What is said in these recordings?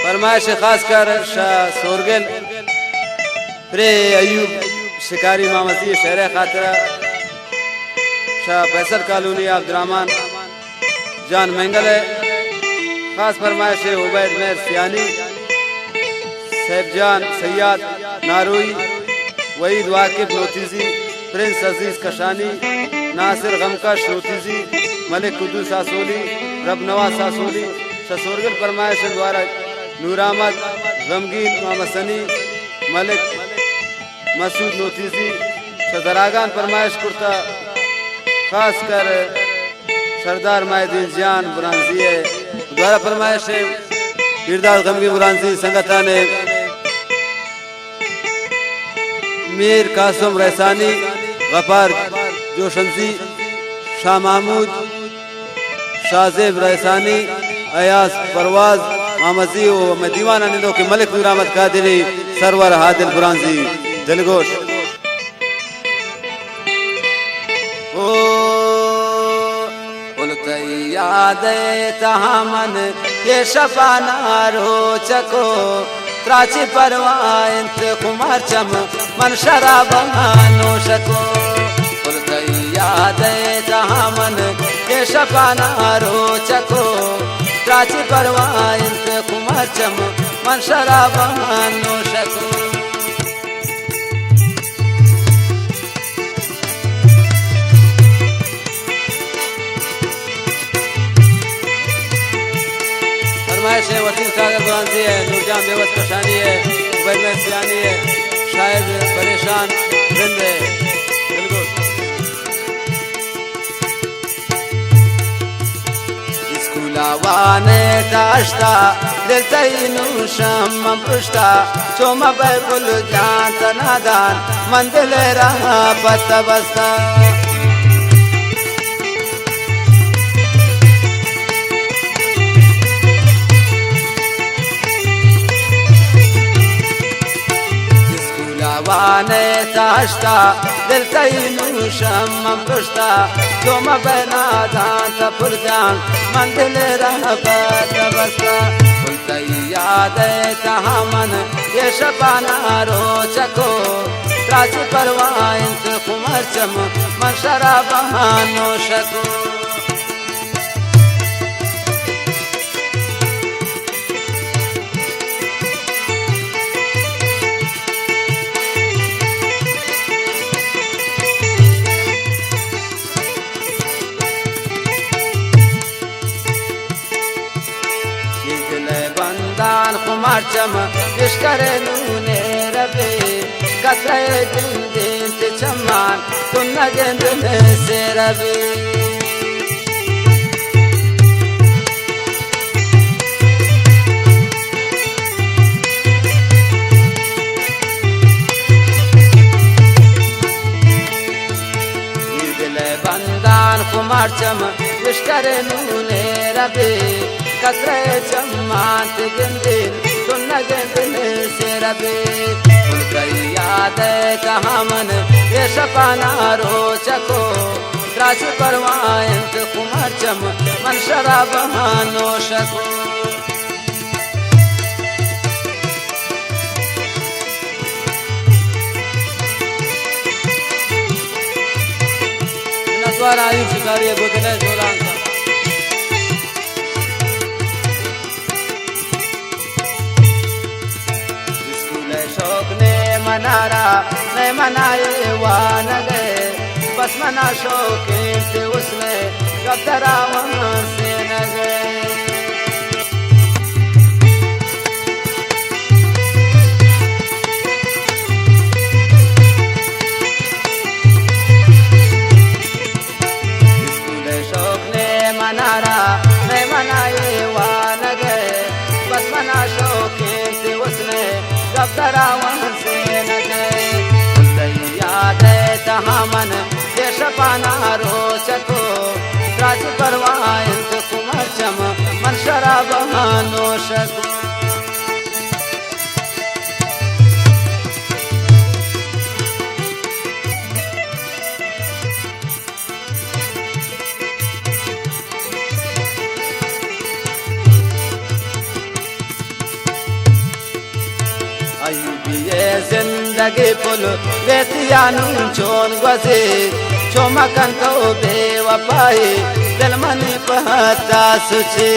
फरमाइश खास कर शाह सोरगल प्रे अयूब शिकारी मामसी शहर खातरा शाह फैसल कॉलोनी अब्दुर्रहमान जान मंगल है। खास फरमाइश उबैद मेहर सियानी सैफजान सैयद नारोई वहीद वाकिफ नोतीजी प्रिंस अजीज कशानी नासिर गमकश नोतीजी मलिक कुदूस सासोली रब नवाज सासोली शसोरगल फरमाइश द्वारा नूर अहमद गमगीन मोहम्मद सनी मलिक मसूद नोतीजी शदरागान फरमाइश कुर्ता खास कर सरदार माहिदीन जान बुरानजी द्वारा फरमाइश गिरदार गमगीन बुरानजी संगता ने मीर कासम रहसानी गफार जोशंसी शाह महमूद शाहजेब रहसानी अयास परवाज मामजी व दीवाना निंदो के मलिक नूर अहमद कादिरी सरवर हादिल बुरानजी दिलगोश याद तहामन ये शफाना रोचको त्राची परवांत कुमार चम मन शराब नोशको याद तहामन ये शफाना रोचको त्राची परवांत कुमार चम मन शराब नोशको फरमाइश वसीम सागर बुरानजी है, नूरजान बेबस कशानी है, उबैद मेहर सियानी है, शायद परेशान जिंद है। बिल्कुल स्कूलावाने दाश्ता दिल तैनू शम पुष्टा चोमा बैकुल जान तनादान मंदिल रहा पत्ता बस्ता वाने ताश्ता दिल तैनू शम पुष्टा तुम बना दांत पुरजान मंदिल रहबत बस्ता कुल याद तहामन ये शबाना रोचको त्राची परवांत कुमार चम मन शराब नोशको कुमार चम इश्करे नूने रबे कतरे दिन दिन चमान तुम नगेंद में से रबे बंदान कुमार चम इश्करे नूने रबे कतरे चम्मात गिंदिन तुम गिंदने से रबे याद तहामन ये शफाना रोचको त्राची परवांत कुमार चम मन शराब नोशको द्वारा आयु शिकारी बुदने जोरान मनारा मैं मनाए वान गए बस मना शौकीन से उसने कब डरा वहाँ से न गए स्कूल शौक ने मनारा मैं मनाए वान गए बस मना शौकीन से उसने कब डरा वहाँ से तहामन ये शफाना रोचको त्राची परवांत कुमार चम मन शराब नोशको जिंदगी पुल बेतियानू चोन गजे चोमकन तो बेवफाई दिल मनी पहता सुचे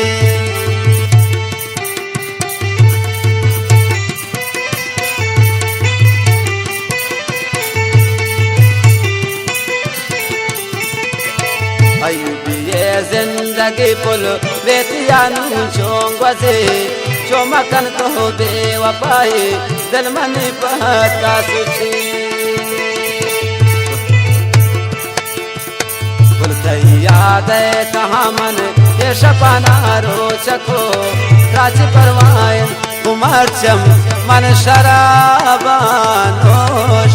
जिंदगी पुल बेतियानू चोन गजे चोमकन तो बेवफाई दिल मनी पहता सुचे याद कहाँ मन ये शपाना रोचको राज परवाए उमर चम मन शराबान हो